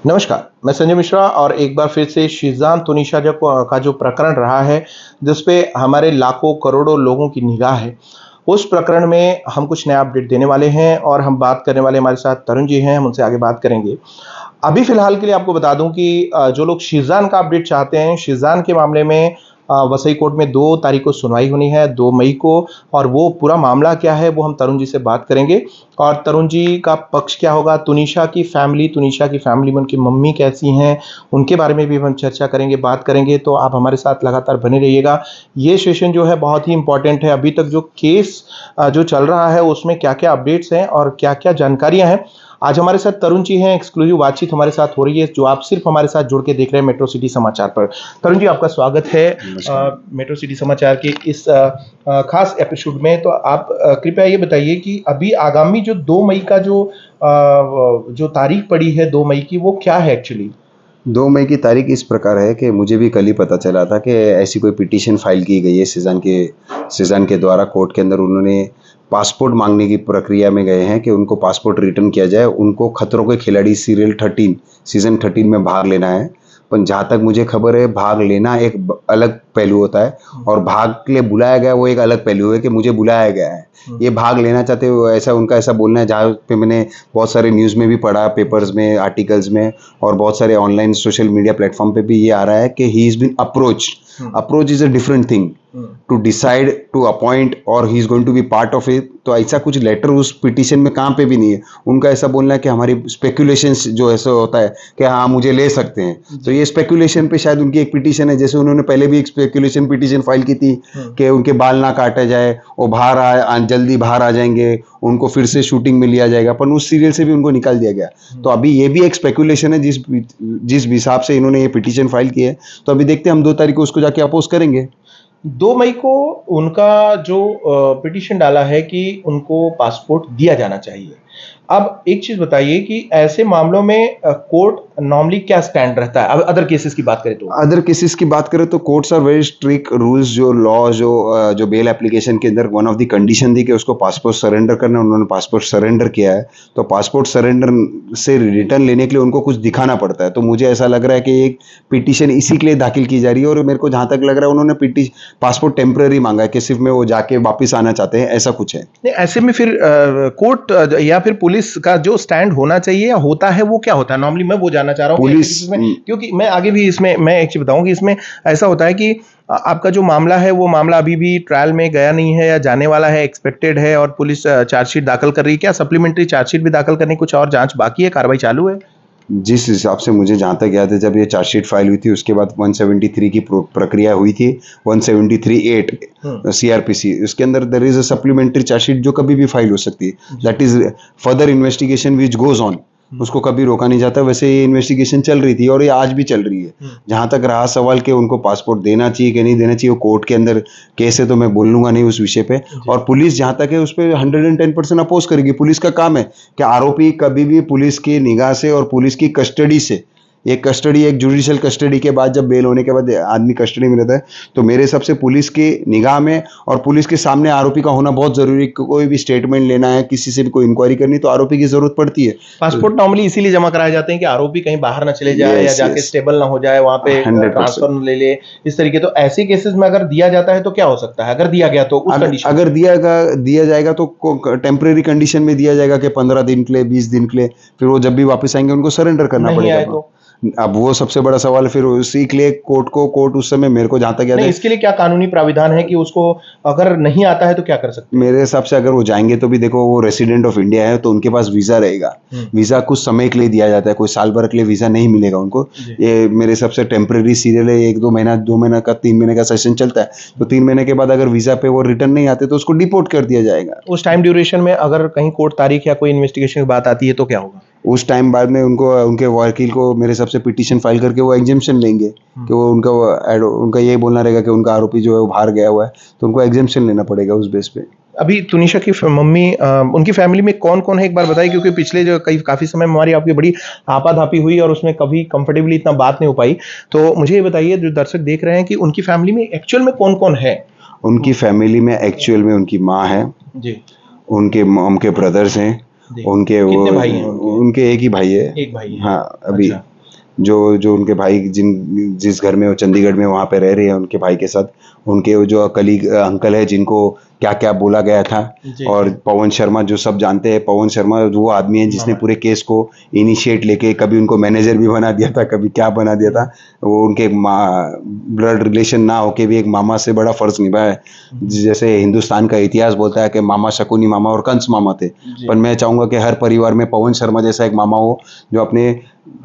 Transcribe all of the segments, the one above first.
नमस्कार, मैं संजय मिश्रा और एक बार फिर से शीज़ान तुनिशा का जो प्रकरण रहा है, जिसपे हमारे लाखों करोड़ों लोगों की निगाह है, उस प्रकरण में हम कुछ नया अपडेट देने वाले हैं और हम बात करने वाले हमारे साथ तरुण जी हैं, हम उनसे आगे बात करेंगे। अभी फ़िलहाल के लिए आपको बता दूँ कि जो लोग शीज़ान का अपडेट चाहते हैं, शीज़ान के मामले में वसई कोर्ट में 2 तारीख को सुनवाई होनी है, 2 मई को और वो पूरा मामला क्या है, वो हम तरुण जी से बात करेंगे और तरुण जी का पक्ष क्या होगा, तुनिशा की फैमिली में उनकी मम्मी कैसी हैं, उनके बारे में भी हम चर्चा करेंगे, बात करेंगे, तो आप हमारे साथ लगातार बने रहिएगा। ये सेशन जो है बहुत ही इम्पोर्टेंट है, अभी तक जो केस जो चल रहा है, उसमें क्या-क्या अपडेट्स हैं और क्या-क्या जानकारियाँ हैं, आज हमारे साथ तरुण जी हैं, एक्सक्लूसिव बातचीत हमारे साथ हो रही है, जो आप सिर्फ़ हमारे साथ जुड़ के देख रहे हैं मेट्रो सिटी समाचार पर। तरुण जी, आपका स्वागत है मेट्रो सिटी समाचार के इस खास एपिसोड में। तो आप कृपया ये बताइए कि अभी आगामी जो 2 मई का जो तारीख पड़ी है 2 मई की, वो क्या है एक्चुअली? 2 मई की तारीख इस प्रकार है कि मुझे भी कल ही पता चला था कि ऐसी कोई पिटीशन फाइल की गई है सीज़ान के द्वारा कोर्ट के अंदर। उन्होंने पासपोर्ट मांगने की प्रक्रिया में गए हैं कि उनको पासपोर्ट रिटर्न किया जाए। उनको खतरों के खिलाड़ी सीज़न 13 में भाग लेना है। पर जहाँ तक मुझे खबर है, भाग लेना एक अलग पहलू होता है और भाग के लिए बुलाया गया वो एक अलग पहलू है कि मुझे बुलाया गया है। ये भाग लेना चाहते हो, ऐसा उनका ऐसा बोलना है। जहाँ पे मैंने बहुत सारे न्यूज़ में भी पढ़ा, पेपर्स में, आर्टिकल्स में और बहुत सारे ऑनलाइन सोशल मीडिया प्लेटफॉर्म पे भी ये आ रहा है कि he is been approached. Approach is a different thing to decide to appoint और he is going to be part of it. तो ऐसा कुछ लेटर उस पिटीशन में कहाँ पे भी नहीं है। उनका ऐसा बोलना है कि हमारी स्पेकुलेशंस जो ऐसा होता है कि हाँ मुझे ले सकते हैं, तो ये स्पेकुलेशन पे शायद उनकी एक पिटीशन है। जैसे उन्होंने पहले भी एक स्पेकुलेशन पिटीशन फाइल की थी कि उनके बाल ना काटे जाए, वो जल्दी बाहर आ जाएंगे, उनको फिर से शूटिंग में लिया जाएगा, पर उस सीरियल से भी उनको निकाल दिया गया। तो अभी ये भी एक स्पेकुलेशन है जिस हिसाब से इन्होंने ये पिटीशन फाइल की है। तो अभी देखते हैं, हम 2 तारीख को उसको जाके अपोज करेंगे। 2 मई को उनका जो पिटीशन डाला है कि उनको पासपोर्ट दिया जाना चाहिए। अब एक चीज़ बताइए कि ऐसे मामलों में कोर्ट नॉर्मली क्या स्टैंड रहता है? अदर केसेस की बात करें तो? अदर केसेस की बात करें तो courts are very strict rules. जो लॉ जो बेल एप्लीकेशन के अंदर वन ऑफ द कंडीशन थी कि उसको पासपोर्ट सरेंडर करना, उन्होंने पासपोर्ट सरेंडर किया है। तो पासपोर्ट सरेंडर से रिटर्न लेने के लिए उनको कुछ दिखाना पड़ता है। तो मुझे ऐसा लग रहा है कि एक पिटीशन इसी के लिए दाखिल की जा रही है और मेरे को जहाँ तक लग रहा है उन्होंने पासपोर्ट टेम्पररी मांगा है कि सिर्फ में वो जाके वापस आना चाहते हैं, ऐसा कुछ है। नहीं, ऐसे में फिर कोर्ट या फिर पुलिस का जो स्टैंड होना चाहिए या होता है, वो क्या होता है? नॉर्मली मैं वो जानना चाह रहा हूँ कि ऐसे केसेस में, क्योंकि मैं आगे भी इसमें मैं एक चीज़ बताऊँ कि इसमें ऐसा होता है कि आपका जो मामला है, वो मामला अभी भी ट्रायल में गया नहीं है या जाने वाला है, एक्सपेक्टेड है और पुलिस चार्जशीट दाखिल कर रही है। क्या सप्लीमेंट्री चार्जशीट भी दाखिल करने की कुछ और जाँच बाकी है, कार्रवाई चालू है? जिस हिसाब से मुझे जहाँ तक याद है, जब ये चार्जशीट फाइल हुई थी उसके बाद 173 की प्रक्रिया हुई थी, 173(8) सीआरपीसी। उसके अंदर there is a supplementary chargesheet जो कभी भी फाइल हो सकती है। That is further investigation which goes on. उसको कभी रोका नहीं जाता। वैसे ये इन्वेस्टिगेशन चल रही थी और ये आज भी चल रही है। जहाँ तक रहा सवाल कि उनको पासपोर्ट देना चाहिए कि नहीं देना चाहिए, वो कोर्ट के अंदर केस है, तो मैं बोल लूंगा नहीं उस विषय पे। और पुलिस जहाँ तक है उस पर 110% अपोज करेगी। पुलिस का काम है कि आरोपी कभी भी पुलिस की निगाह से और पुलिस की कस्टडी से, एक जुडिशियल कस्टडी के बाद जब बेल होने के बाद आदमी कस्टडी में रहता है, तो मेरे हिसाब से पुलिस की निगाह में और पुलिस के सामने आरोपी का होना बहुत जरूरी। कोई भी स्टेटमेंट लेना है, किसी से भी कोई इंक्वायरी करनी, तो आरोपी की जरूरत पड़ती है। पासपोर्ट नॉर्मली इसीलिए जमा कराए जाते हैं कि आरोपी कहीं बाहर ना चले जाए या जाके स्टेबल ना हो जाए, वहां पे ट्रांसफर न ले ले, इस तरीके। तो ऐसे केसेस में अगर दिया जाता है तो क्या हो सकता है? अगर दिया गया तो उस कंडीशन, अगर दिया जाएगा तो टेम्परेरी कंडीशन में दिया जाएगा कि 15 दिन के लिए, 20 दिन के लिए। फिर वो जब भी वापस आएंगे उनको सरेंडर करना पड़ेगा। अब वो सबसे बड़ा सवाल है। फिर उसी के लिए कोर्ट उस समय, मेरे को जहां तक याद है, इसके लिए क्या कानूनी प्राविधान है कि उसको अगर नहीं आता है तो क्या कर सकते हैं? मेरे हिसाब से अगर वो जाएंगे तो भी देखो, वो रेसिडेंट ऑफ इंडिया है तो उनके पास वीजा रहेगा। वीजा कुछ समय के लिए दिया जाता है, कोई साल भर के लिए वीजा नहीं मिलेगा उनको। ये मेरे हिसाब से टेम्परेरी सीरियल है, 2 महीना का 3 महीने का सेशन चलता है। तो 3 महीने के बाद अगर वीजा पे वो रिटर्न नहीं आते तो उसको डिपोर्ट कर दिया जाएगा। उस टाइम ड्यूरेशन में अगर कहीं कोर्ट तारीख या कोई इन्वेस्टिगेशन की बात आती है तो क्या होगा? उस टाइम बाद में उनको, उनके वकील को मेरे हिसाब से पिटीशन फाइल करके वो एग्जेम्पशन लेंगे कि वो उनका यही बोलना रहेगा कि उनका आरोपी जो है वो बाहर गया हुआ है, तो उनको एग्जेम्पशन लेना पड़ेगा उस बेस पे। अभी तुनिशा की मम्मी, उनकी फैमिली में कौन कौन है एक बार बताइए, क्योंकि पिछले जो काफी समय में हमारी आपकी बड़ी आपाधापी हुई और उसमें कभी कंफर्टेबली इतना बात नहीं हो पाई। तो मुझे ये बताइए, जो दर्शक देख रहे हैं, कि उनकी फैमिली में एक्चुअल में कौन कौन है? उनकी फैमिली में एक्चुअल में उनकी माँ है जी, उनके ब्रदर्स हैं जी। उनके वो कितने भाई हैं उनके? उनके एक ही भाई है। एक भाई है। हाँ, अभी अच्छा। जो जो उनके भाई जिस घर में वो चंडीगढ़ में वहाँ पे रह रहे हैं उनके भाई के साथ, उनके वो जो कलीग अंकल है जिनको क्या क्या बोला गया था। जी, और जी। पवन शर्मा जो सब जानते हैं, पवन शर्मा वो आदमी है जिसने मामा। पूरे केस को इनिशिएट लेके कभी उनको मैनेजर भी बना दिया था, कभी क्या बना दिया था। वो उनके ब्लड रिलेशन ना होके भी एक मामा से बड़ा फर्ज निभाया है। जैसे हिंदुस्तान का इतिहास बोलता है कि मामा शकुनी मामा और कंस मामा थे, जी। पर मैं चाहूंगा कि हर परिवार में पवन शर्मा जैसा एक मामा हो जो अपने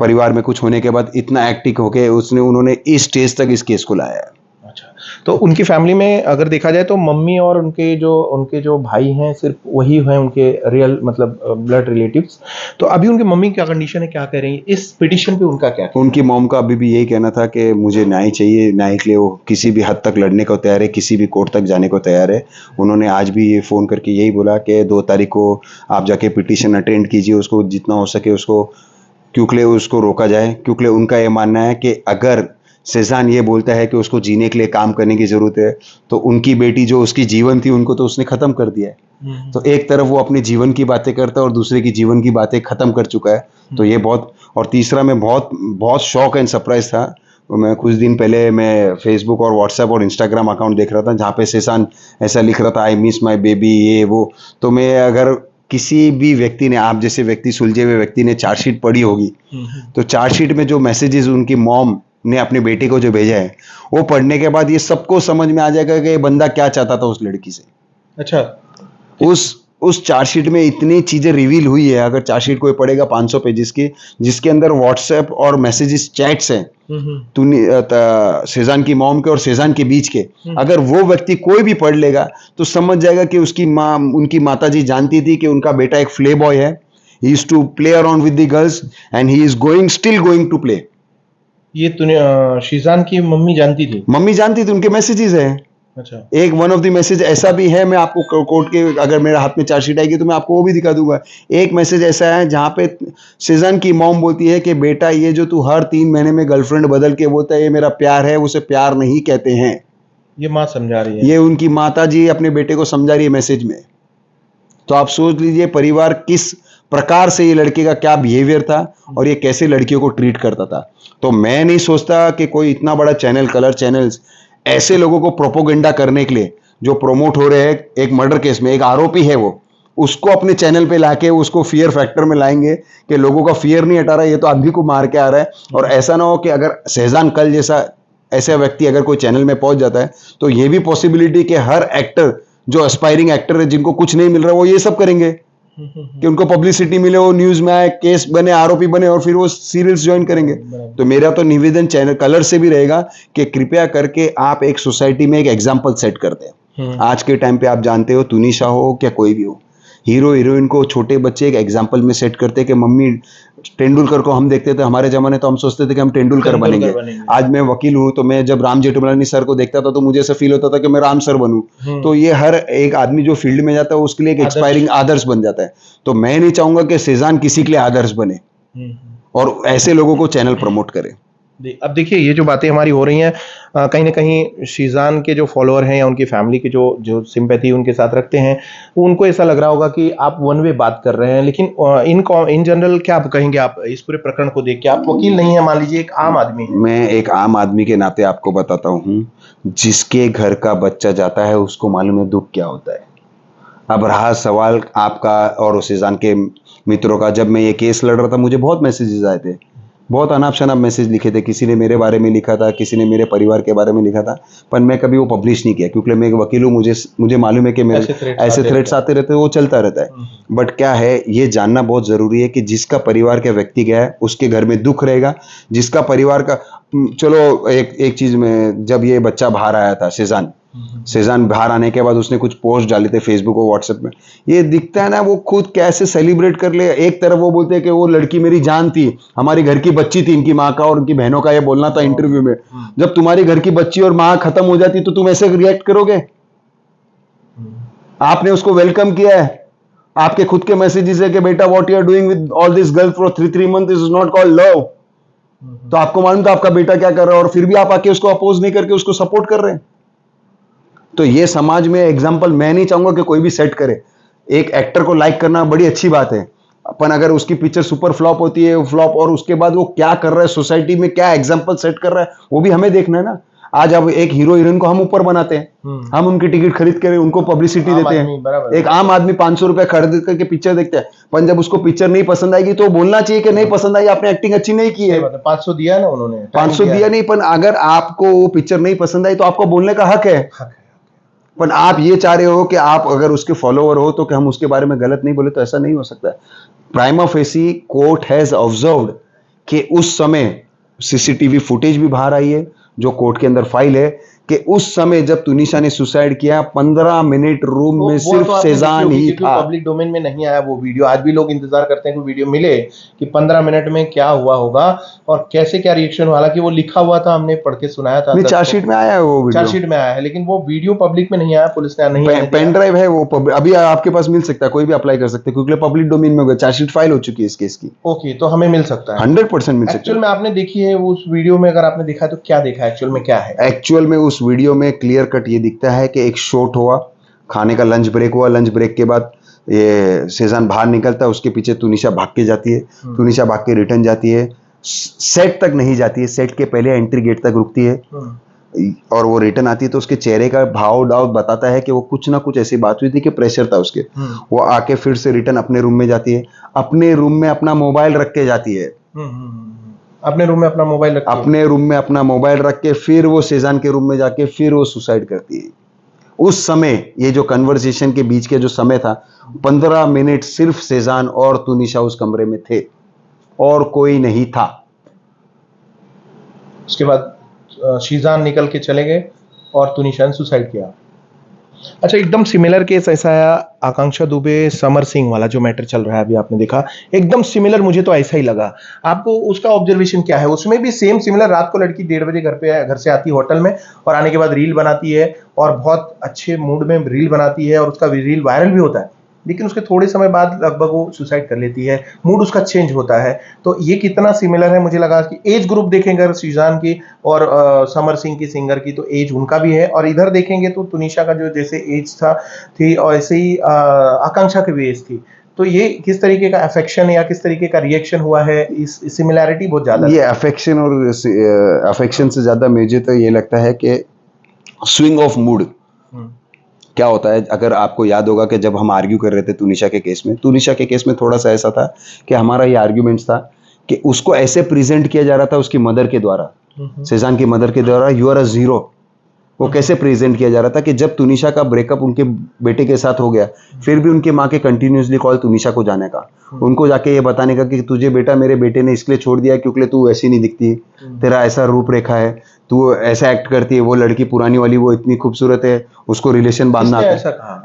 परिवार में कुछ होने के बाद इतना एक्टिव होके उन्होंने इस स्टेज तक इस केस को लाया है। अच्छा, तो उनकी फैमिली में अगर देखा जाए तो मम्मी और उनके जो भाई हैं सिर्फ वही हैं उनके रियल मतलब ब्लड रिलेटिव्स। तो अभी उनकी मम्मी क्या कंडीशन है, क्या कह रही है इस पिटिशन पे, उनका क्या कहना उनकी मॉम का अभी भी यही कहना था कि मुझे न्याय चाहिए, न्याय के लिए वो किसी भी हद तक लड़ने को तैयार है, किसी भी कोर्ट तक जाने को तैयार है। उन्होंने आज भी ये फ़ोन करके यही बोला कि 2 तारीख को आप जाके पिटीशन अटेंड कीजिए, उसको जितना हो सके उसको क्योंकि उसको रोका जाए। क्योंकि उनका ये मानना है कि अगर सेजान ये बोलता है कि उसको जीने के लिए काम करने की ज़रूरत है, तो उनकी बेटी जो उसकी जीवन थी उनको तो उसने ख़त्म कर दिया है। है? तो एक तरफ वो अपने जीवन की बातें करता है और दूसरे की जीवन की बातें ख़त्म कर चुका है। तो ये बहुत, और तीसरा मैं बहुत बहुत शॉक एंड सरप्राइज था। मैं कुछ दिन पहले मैं फेसबुक और व्हाट्सएप और इंस्टाग्राम अकाउंट देख रहा था जहाँ पे सेजान ऐसा लिख रहा था, आई मिस माई बेबी, ये वो। तो मैं अगर किसी भी व्यक्ति ने, आप जैसे व्यक्ति, सुलझे हुए व्यक्ति ने चार्जशीट पढ़ी होगी, तो चार्जशीट में जो मैसेजेस उनकी मॉम ने अपने बेटे को जो भेजा है, वो पढ़ने के बाद ये सबको समझ में आ जाएगा कि ये बंदा क्या चाहता था उस लड़की से। अच्छा। उस चार्जशीट में इतनी चीजें रिवील हुई है। अगर चार्जशीट कोई पढ़ेगा 500 पेजेस की, जिसके अंदर व्हाट्सएप और मैसेजेस चैट्स हैं सेजान की मॉम के और सेजान के बीच के, अगर वो व्यक्ति कोई भी पढ़ लेगा तो समझ जाएगा कि उसकी माँ, उनकी माताजी जानती थी कि उनका बेटा एक प्ले बॉय है। He used to play around with the girls and he is still going to play. ये तूने शीजान की मम्मी जानती थी? मम्मी जानती थी, उनके मैसेजेस है। अच्छा। एक वन ऑफ द मैसेज ऐसा भी है, मैं आपको कोर्ट के, अगर मेरे हाथ में चार्जशीट आएगी तो मैं आपको वो भी दिखा दूंगा। एक मैसेज ऐसा है जहां पे सेजान की मॉम बोलती है कि बेटा ये जो तू हर 3 महीने में गर्लफ्रेंड बदल के बोलता है ये मेरा प्यार है, उसे प्यार नहीं कहते हैं। ये माँ समझा रही है? ये उनकी माता जी अपने बेटे को समझा रही है मैसेज में। तो आप सोच लीजिए परिवार किस प्रकार से, ये लड़के का क्या बिहेवियर था और ये कैसे लड़कियों को ट्रीट करता था। तो मैं नहीं सोचता कि कोई इतना बड़ा चैनल, कलर चैनल्स, ऐसे लोगों को प्रोपोगेंडा करने के लिए जो प्रोमोट हो रहे हैं, एक मर्डर केस में एक आरोपी है वो, उसको अपने चैनल पे लाके उसको फियर फैक्टर में लाएंगे कि लोगों का फियर नहीं हटा रहा है, ये तो आदमी को मार के आ रहा है। और ऐसा ना हो कि अगर शहजान कल जैसा ऐसा व्यक्ति अगर कोई चैनल में पहुंच जाता है तो ये भी पॉसिबिलिटी कि हर एक्टर जो एस्पायरिंग एक्टर है, जिनको कुछ नहीं मिल रहा, वो ये सब करेंगे कि उनको पब्लिसिटी मिले, वो न्यूज में आए, केस बने, आरोपी बने और फिर वो सीरियल्स ज्वाइन करेंगे। तो मेरा तो निवेदन चैनल कलर से भी रहेगा कि कृपया करके आप एक सोसाइटी में एक एग्जाम्पल सेट कर दें। आज के टाइम पे आप जानते हो, तुनिशा हो क्या कोई भी हो, हीरो हीरोइन को छोटे बच्चे एक एग्जाम्पल में सेट करते हैं कि मम्मी तेंदुलकर को हम देखते थे, हमारे जमाने तो हम सोचते थे कि हम तेंदुलकर बनेंगे। आज मैं वकील हूं तो मैं जब राम जेठमलानी सर को देखता था तो मुझे ऐसा फील होता था कि मैं राम सर बनूं। तो ये हर एक आदमी जो फील्ड में जाता है उसके लिए एक एक्सपायरिंग आदर्श बन जाता है। तो मैं नहीं चाहूंगा कि सेजान किसी के लिए आदर्श बने और ऐसे लोगों को चैनल प्रमोट करे। अब देखिए ये जो बातें हमारी हो रही हैं, कहीं ना कहीं शीजान के जो फॉलोअर हैं या उनकी फैमिली के जो सिंपैथी उनके साथ रखते हैं, उनको ऐसा लग रहा होगा कि आप वन वे बात कर रहे हैं। लेकिन इन जनरल क्या आप कहेंगे, आप इस पूरे प्रकरण को देख के, आप वकील नहीं है, मान लीजिए एक आम आदमी है। मैं एक आम आदमी के नाते आपको बताता हूँ, जिसके घर का बच्चा जाता है उसको मालूम है दुख क्या होता है। अब रहा सवाल आपका और शीजान के मित्रों का, जब मैं ये केस लड़ रहा था मुझे बहुत मैसेजेस आए थे, बहुत अनाप शनाप मैसेज लिखे थे। किसी ने मेरे बारे में लिखा था, किसी ने मेरे परिवार के बारे में लिखा था, पर मैं कभी वो पब्लिश नहीं किया क्योंकि मैं एक वकील हूँ। मुझे मालूम है कि मेरे ऐसे थ्रेट्स आते रहते हैं, वो चलता रहता है। बट क्या है, ये जानना बहुत जरूरी है कि जिसका परिवार का व्यक्ति गया है उसके घर में दुख रहेगा। जिसका परिवार का, चलो एक चीज में, जब ये बच्चा बाहर आया था सेजान बाहर आने के बाद उसने कुछ पोस्ट डाले थे फेसबुक और व्हाट्सएप में, ये दिखता है ना वो खुद कैसे सेलिब्रेट कर ले। एक तरफ वो बोलते हैं कि वो लड़की मेरी जान थी, हमारी घर की बच्ची थी, इनकी माँ का और उनकी बहनों का ये बोलना था इंटरव्यू में। जब तुम्हारी घर की बच्ची और माँ खत्म हो जाती तो तुम ऐसे रिएक्ट करोगे? आपने उसको वेलकम किया है, आपके खुद के मैसेजेस है कि बेटा what you are doing with all this girl for 3 month is not called love. तो आपको मालूम था आपका बेटा क्या कर रहा है और फिर भी आप आके उसको अपोज नहीं करके उसको सपोर्ट कर रहे हैं। तो ये समाज में एग्जाम्पल मैं नहीं चाहूंगा कि कोई भी सेट करे। एक एक्टर को लाइक करना बड़ी अच्छी बात है, अपन अगर उसकी पिक्चर सुपर फ्लॉप होती है फ्लॉप, और उसके बाद वो क्या कर रहा है सोसाइटी में, क्या एग्जांपल सेट कर रहा है, वो भी हमें देखना है ना। आज अब एक हीरो हीरोइन को हम ऊपर बनाते हैं, हम उनकी टिकट खरीद कर उनको पब्लिसिटी देते हैं। एक आम आदमी 500 रुपया खरीद करके पिक्चर देखते हैं, पर जब उसको पिक्चर नहीं पसंद आएगी तो बोलना चाहिए कि नहीं पसंद आई, आपने एक्टिंग अच्छी नहीं की है। 500 दिया ना उन्होंने, 500 दिया नहीं, पर अगर आपको वो पिक्चर नहीं पसंद आई तो आपको बोलने का हक है। पर आप ये चाह रहे हो कि आप अगर उसके फॉलोअर हो तो कि हम उसके बारे में गलत नहीं बोले, तो ऐसा नहीं हो सकता। Prima facie court has observed कि उस समय सीसीटीवी फुटेज भी बाहर आई है, जो कोर्ट के अंदर फाइल है, कि उस समय जब तुनिशा ने सुसाइड किया 15 मिनट रूम में सिर्फ सेजान ही था। पब्लिक डोमेन में नहीं आया वो वीडियो, आज भी लोग इंतजार करते हैं कि वीडियो मिले कि 15 मिनट में क्या हुआ होगा और कैसे क्या रिएक्शन हुआ। हालांकि वो लिखा हुआ था, हमने पढ़ के सुनाया था, चार्जशीट में आया है वो वीडियो, चार्जशीट में आया है, लेकिन वो वीडियो पब्लिक में नहीं आया, पुलिस ने नहीं आया। पेन ड्राइव है वो, अभी आपके पास मिल सकता है, कोई भी अप्लाई कर सकते हैं, क्योंकि पब्लिक डोमेन में होगा, चार्जशीट फाइल हो चुकी है इस केस की। ओके, तो हमें मिल सकता है, 100% मिल सकता है। एक्चुअल में आपने देखी है उस वीडियो में, अगर आपने देखा तो क्या देखा एक्चुअल में क्या है? एक्चुअल में उस वीडियो में क्लियर कट ये दिखता है कि एक शॉट हुआ, खाने का लंच ब्रेक हुआ, लंच ब्रेक के बाद ये सेजान बाहर निकलता है, उसके पीछे तुनिशा भाग के जाती है, तुनिशा भाग के रिटर्न जाती है, सेट तक नहीं जाती है, सेट के पहले एंट्री गेट तक रुकती है, और वो रिटर्न आती है तो उसके चेहरे का भाव डाव बताता है कि वो कुछ ना कुछ ऐसी बात हुई थी कि प्रेशर था उसके। वो आके फिर से रिटर्न अपने रूम में जाती है, अपने रूम में अपना मोबाइल रख के जाती है, अपने रूम में अपना मोबाइल रख के, अपने रूम में अपना मोबाइल रख के फिर वो सेजान के रूम में जाके फिर वो सुसाइड करती है। उस समय ये जो कन्वर्सेशन के बीच के जो समय था 15 मिनट सिर्फ सेजान और तुनिशा उस कमरे में थे और कोई नहीं था। उसके बाद शीजान निकल के चले गए और तुनिशा ने सुसाइड किया। अच्छा, एकदम सिमिलर केस ऐसा है आकांक्षा दुबे समर सिंह वाला जो मैटर चल रहा है अभी, आपने देखा, एकदम सिमिलर मुझे तो ऐसा ही लगा। आपको उसका ऑब्जर्वेशन क्या है? उसमें भी सेम सिमिलर, रात को लड़की 1:30 बजे घर से आती है होटल में, और आने के बाद रील बनाती है और बहुत अच्छे मूड में रील बनाती है और उसका रील वायरल भी होता है, लेकिन उसके थोड़े समय बाद लगभग वो सुसाइड कर लेती है, मूड उसका चेंज होता है। तो ये कितना सिमिलर है, मुझे लगा कि एज ग्रुप देखेंगे अगर शीजान की और समर सिंह की, सिंगर की, तो एज उनका भी है, और इधर देखेंगे तो तुनिशा का जो जैसे एज थी और ऐसे ही आकांक्षा की भी एज थी। तो ये किस तरीके का अफेक्शन या किस तरीके का रिएक्शन हुआ है, इस सिमिलैरिटी बहुत ज्यादा। ये अफेक्शन और अफेक्शन से ज्यादा मुझे तो ये लगता है कि स्विंग ऑफ मूड क्या होता है। अगर आपको याद होगा कि जब हम आर्ग्यू कर रहे थे तुनिशा के केस में थोड़ा सा ऐसा था कि हमारा ये आर्ग्यूमेंट्स था कि उसको ऐसे प्रेजेंट किया जा रहा था उसकी मदर के द्वारा, सेजान की मदर के द्वारा, यू आर अ जीरो। वो कैसे प्रेजेंट किया जा रहा था कि जब तुनिशा का ब्रेकअप उनके बेटे के साथ हो गया, फिर भी उनके माँ के कंटिन्यूसली कॉल तुनिशा को जाने का, उनको जाके ये बताने का कि तुझे बेटा मेरे बेटे ने इसलिए छोड़ दिया क्योंकि तू ऐसी नहीं दिखती, तेरा ऐसा रूप रेखा है, तू ऐसा एक्ट करती है, वो लड़की पुरानी वाली वो इतनी खूबसूरत है, उसको रिलेशन बांधना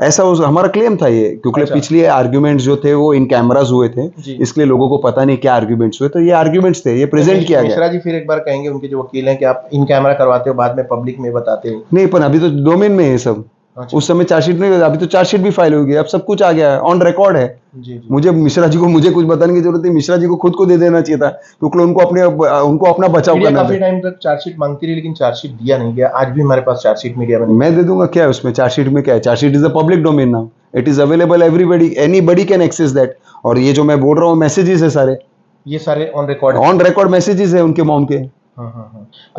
ऐसा हमारा क्लेम था ये, क्योंकि पिछले आर्ग्यूमेंट्स जो थे वो इन कैमरास हुए थे, इसलिए लोगों को पता नहीं क्या आर्ग्यूमेंट्स हुए, तो ये आर्ग्यूमेंट्स थे, ये प्रेजेंट किया गया। मिश्रा जी फिर एक बार कहेंगे, उनके जो वकील हैं, कि आप इन कैमरा करवाते हो बाद में पब्लिक में बताते हो? नहीं, पर अभी तो डोमेन में है सब। अच्छा। उस समय चार्जशीट नहीं, अभी तो चार्जशीट भी फाइल हो गई, अब सब कुछ आ गया है, ऑन रिकॉर्ड है। जी। मुझे मिश्रा जी को मुझे कुछ बताने की जरूरत नहीं, मिश्रा जी को खुद को दे देना चाहिए था, क्योंकि उनको अपना बचाव करना था। काफी टाइम तक चार्जशीट मांगती रही लेकिन चार्जशीट दिया नहीं गया। आज भी हमारे पास चार्जशीट मीडिया में मैं दे दूंगा, क्या है उसमें, चार्जशीट में क्या है, chargesheet is a public domain now, it is available everybody, anybody can access that. और ये जो मैं बोल रहा हूँ मैसेजेस है सारे, ये सारे ऑन रिकॉर्ड मैसेजेस है उनके मॉम के।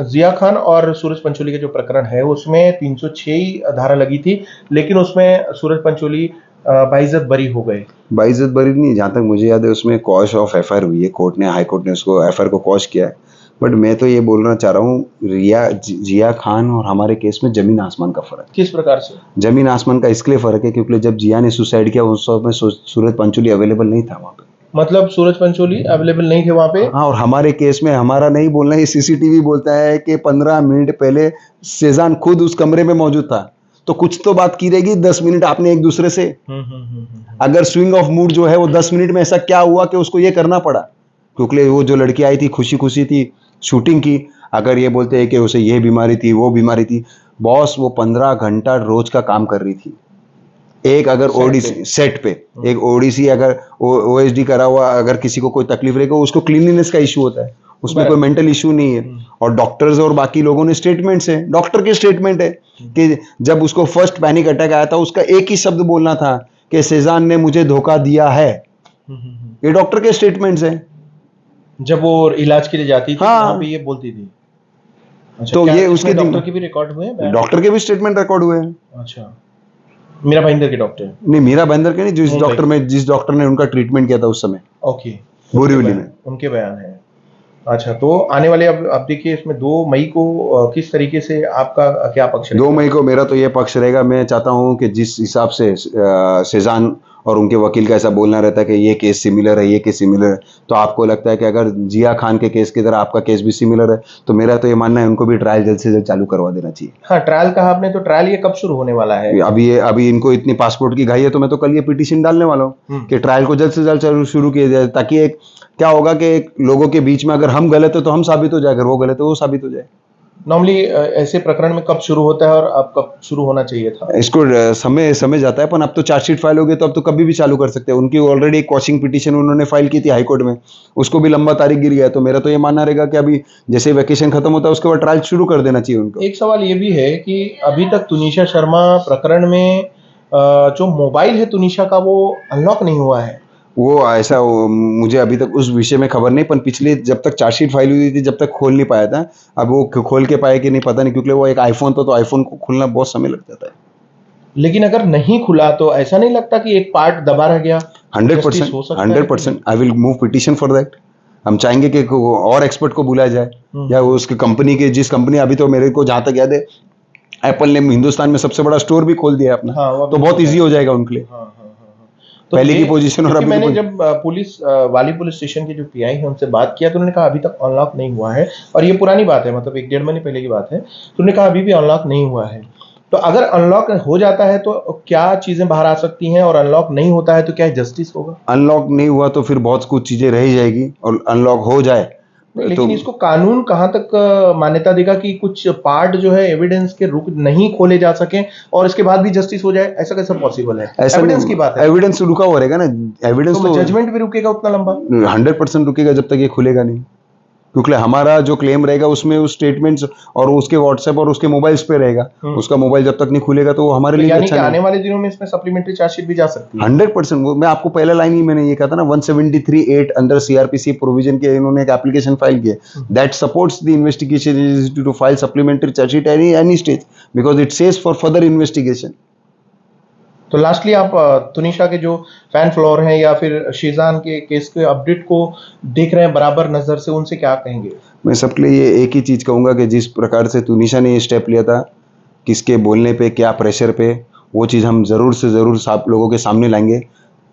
जिया खान और सूरज पंचोली के जो प्रकरण है उसमें 306 धारा लगी थी, लेकिन उसमें सूरज पंचोली बाइज्जत बरी हो गए। बाइज्जत बरी नहीं, जहां तक मुझे याद है उसमें कॉश ऑफ एफआईआर हुई है, कोर्ट ने, हाई कोर्ट ने उसको एफआईआर को कॉश किया है। बट मैं तो ये बोलना चाह रहा हूँ, जिया खान और हमारे केस में जमीन आसमान का फर्क। किस प्रकार से जमीन आसमान का? इसलिए फर्क है क्योंकि जब जिया ने सुसाइड किया उस समय सूरज पंचोली अवेलेबल नहीं था वहां पे। मतलब सूरज पंचोली अवेलेबल नहीं थे वहां पे? हाँ, और हमारे केस में हमारा नहीं बोलना है, सीसीटीवी बोलता है कि 15 मिनट पहले सेजान खुद उस कमरे में मौजूद था, तो कुछ तो बात की रहेगी 10 मिनट आपने एक दूसरे से। अगर स्विंग ऑफ मूड जो है वो 10 मिनट में ऐसा क्या हुआ कि उसको ये करना पड़ा, क्योंकि वो जो लड़की आई थी खुशी खुशी थी शूटिंग की, अगर ये बोलते हैं कि उसे ये बीमारी थी वो बीमारी थी, बॉस वो 15 घंटा रोज का काम कर रही थी। एक अगर ओडीसी सेट पे एक ओडीसी अगर ओएसडी करा हुआ, अगर किसी को कोई तकलीफ रहेगा उसको क्लीनलीनेस का इशू होता है, उसमें कोई मेंटल इशू नहीं है। और डॉक्टर्स और बाकी लोगों ने स्टेटमेंट्स है, डॉक्टर के स्टेटमेंट है कि जब उसको फर्स्ट पैनिक अटैक आया था उसका एक ही शब्द बोलना था कि सेजान ने मुझे धोखा दिया है। ये डॉक्टर के स्टेटमेंट्स हैं। जब वो इलाज के लिए जाती थी हाँ। वहाँ पे ये बोलती थी। अच्छा, तो क्या ये इसमें उसके डॉक्टर के भी रिकॉर्ड हुए हैं बयान? डॉक्टर के भी स्टेटमेंट रिकॉर्ड हुए हैं। अच्छा, मीरा भाईंदर के डॉक्टर। नहीं, मीरा भाईंदर के नहीं, मुंबई। जिस डॉक्टर ने उनका ट्रीटमेंट किया था उस समय ओके, बोरीवली में। उनके बयान है। अच्छा, तो आने वाले अब देखिए इसमें 2 मई को किस तरीके से आपका क्या पक्ष 2 रहेगा? मई को मेरा तो ये पक्ष रहेगा। मैं चाहता हूँ कि जिस हिसाब से सेजान और उनके वकील का ऐसा बोलना रहता है कि ये केस सिमिलर है, ये केस सिमिलर है, तो आपको लगता है कि अगर जिया खान के केस की तरह आपका केस भी सिमिलर है, तो मेरा तो ये मानना है उनको भी ट्रायल जल्द से जल्द चालू करवा देना चाहिए। हाँ, ट्रायल कहा आपने, तो ट्रायल ये कब शुरू होने वाला है? अभी इनको इतनी पासपोर्ट की घाई है, तो मैं तो कल ये पिटीशन डालने वाला हूँ कि ट्रायल को जल्द से जल्द शुरू किया जाए, ताकि एक क्या होगा कि एक लोगों के बीच में अगर हम गलत है तो हम साबित हो जाए, अगर वो गलत है वो साबित हो जाए। नॉर्मली ऐसे प्रकरण में कब शुरू होता है और अब कब शुरू होना चाहिए था? इसको समय जाता है, पर अब तो चार्जशीट फाइल हो गई, तो अब तो कभी भी चालू कर सकते हैं। उनकी ऑलरेडी एक क्वॉशिंग पिटीशन उन्होंने फाइल की थी हाई कोर्ट में, उसको भी लंबा तारीख गिर गया है। तो मेरा तो ये मानना रहेगा कि अभी जैसे वैकेशन खत्म होता है उसके बाद ट्रायल शुरू कर देना चाहिए उनको। एक सवाल ये भी है कि अभी तक तुनिशा शर्मा प्रकरण में जो मोबाइल है तुनिशा का वो अनलॉक नहीं हुआ है। मुझे अभी तक उस विषय में खबर नहीं, पर पिछले जब तक चार्जशीट फाइल हुई थी जब तक खोल नहीं पाया था। अब वो खोल के पाए कि नहीं पता नहीं, क्योंकि वो एक आईफोन था, तो आईफोन को खोलना बहुत समय लग जाता है। लेकिन अगर नहीं खुला तो ऐसा नहीं लगता कि एक पार्ट दबा रह गया? 100% I will move petition for that. हम चाहेंगे कि और एक्सपर्ट को बुलाया जाए, या वो उसकी कंपनी के जिस कंपनी, अभी तो मेरे को जहां तक याद है एप्पल ने हिंदुस्तान में सबसे बड़ा स्टोर भी खोल दिया है अपना। हाँ, तो बहुत इजी हो जाएगा उनके लिए। तो पहले की पोजीशन और क्योंकि अभी की मैंने जब पुलिस स्टेशन के जो पीआई है उनसे बात किया तो उन्होंने कहा अभी तक अनलॉक नहीं हुआ है, और ये पुरानी बात है, मतलब 1-1.5 महीने पहले की बात है। तो उन्होंने कहा अभी भी अनलॉक नहीं हुआ है। तो अगर अनलॉक हो जाता है तो क्या चीजें बाहर आ सकती हैं, और अनलॉक नहीं होता है तो क्या जस्टिस होगा? अनलॉक नहीं हुआ तो फिर बहुत कुछ चीजें रह जाएगी, और अनलॉक हो जाए लेकिन तो इसको कानून कहाँ तक मान्यता देगा कि कुछ पार्ट जो है एविडेंस के रुक नहीं खोले जा सके और इसके बाद भी जस्टिस हो जाए? ऐसा कैसे पॉसिबल है? ऐसा एविडेंस की बात है। एविडेंस रुका हुआ रहेगा ना, एविडेंस तो जजमेंट भी रुकेगा उतना लंबा? 100% रुकेगा जब तक ये खुलेगा नहीं, क्योंकि हमारा जो क्लेम रहेगा उसमें उस स्टेटमेंट्स और उसके व्हाट्सएप और उसके मोबाइल्स पे रहेगा। उसका मोबाइल जब तक नहीं खुलेगा तो वो हमारे लिए यानी अच्छा कि नहीं। आने वाले दिनों में इसमें सप्लीमेंट्री चार्जशीट भी जा सकती है? 100%। वो मैं आपको पहला लाइन ही मैंने ये कहा था ना, 173(8) अंडर सीआरपीसी प्रोविजन के इन्होंने एक एप्लीकेशन फाइल किया that supports the investigation to file supplementary chargesheet any stage, because it says for further investigation. तो लास्टली आप तुनिशा के जो फैन फॉलोअर हैं या फिर शीजान के केस के अपडेट को देख रहे हैं बराबर नजर से, उनसे क्या कहेंगे? मैं सबके लिए ये एक ही चीज़ कहूँगा कि जिस प्रकार से तुनिशा ने ये स्टेप लिया था, किसके बोलने पे क्या प्रेशर पे, वो चीज़ हम ज़रूर से ज़रूर लोगों के सामने लाएंगे,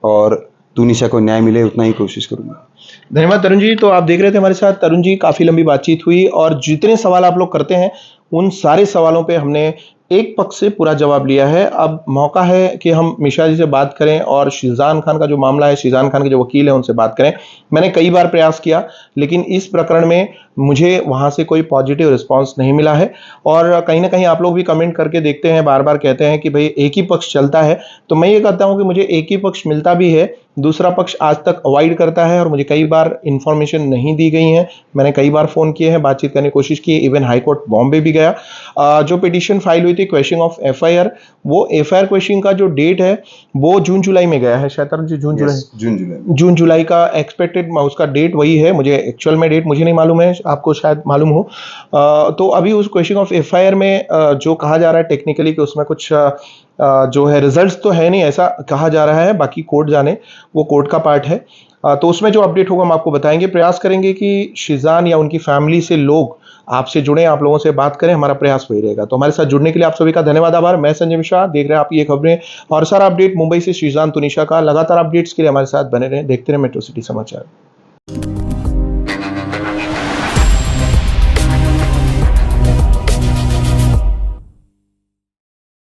और तुनिशा को न्याय मिले उतना ही कोशिश करूँगा। धन्यवाद तरुण जी। तो आप देख रहे थे हमारे साथ तरुण जी, काफ़ी लंबी बातचीत हुई और जितने सवाल आप लोग करते हैं उन सारे सवालों पे हमने एक पक्ष से पूरा जवाब लिया है। अब मौका है कि हम मिश्रा जी से बात करें और शीजान खान का जो मामला है, शीजान खान के जो वकील हैं उनसे बात करें। मैंने कई बार प्रयास किया लेकिन इस प्रकरण में मुझे वहाँ से कोई पॉजिटिव रिस्पांस नहीं मिला है, और कहीं ना कहीं आप लोग भी कमेंट करके देखते हैं, बार बार कहते हैं कि भाई एक ही पक्ष चलता है। तो मैं ये कहता हूँ कि मुझे एक ही पक्ष मिलता भी है, दूसरा पक्ष आज तक अवॉइड करता है और मुझे कई बार इन्फॉर्मेशन नहीं दी गई है। मैंने कई बार फ़ोन किए हैं, बातचीत करने की कोशिश की, इवन हाई कोर्ट बॉम्बे भी गया। जो पिटीशन फाइल हुई थी क्वेश्चन ऑफ एफआईआर, वो एफआईआर क्वेश्चन का जो डेट है वो जून जुलाई में गया है शायद। जून जुलाई का एक्सपेक्टेड उसका डेट वही है। मुझे एक्चुअल में डेट मुझे नहीं मालूम है, आपको शायद मालूम हो। तो अभी उस क्वेश्चन ऑफ एफआईआर में जो कहा जा रहा है टेक्निकली कि उसमें कुछ जो है रिजल्ट्स तो है नहीं, ऐसा कहा जा रहा है, बाकी कोर्ट जाने, वो कोर्ट का पार्ट है। तो उसमें जो अपडेट होगा हम आपको बताएंगे। प्रयास करेंगे कि शीजान या उनकी फैमिली से लोग आपसे जुड़े, आप लोगों से बात करें, हमारा प्रयास वही रहेगा। तो हमारे साथ जुड़ने के लिए आप सभी का धन्यवाद, आभार। मैं संजय मिश्रा, देख रहे हैं आप ये खबरें और सारा अपडेट मुंबई से शीजान तुनिशा का। लगातार अपडेट्स के लिए हमारे साथ बने रहें, देखते रहें मेट्रो सिटी समाचार।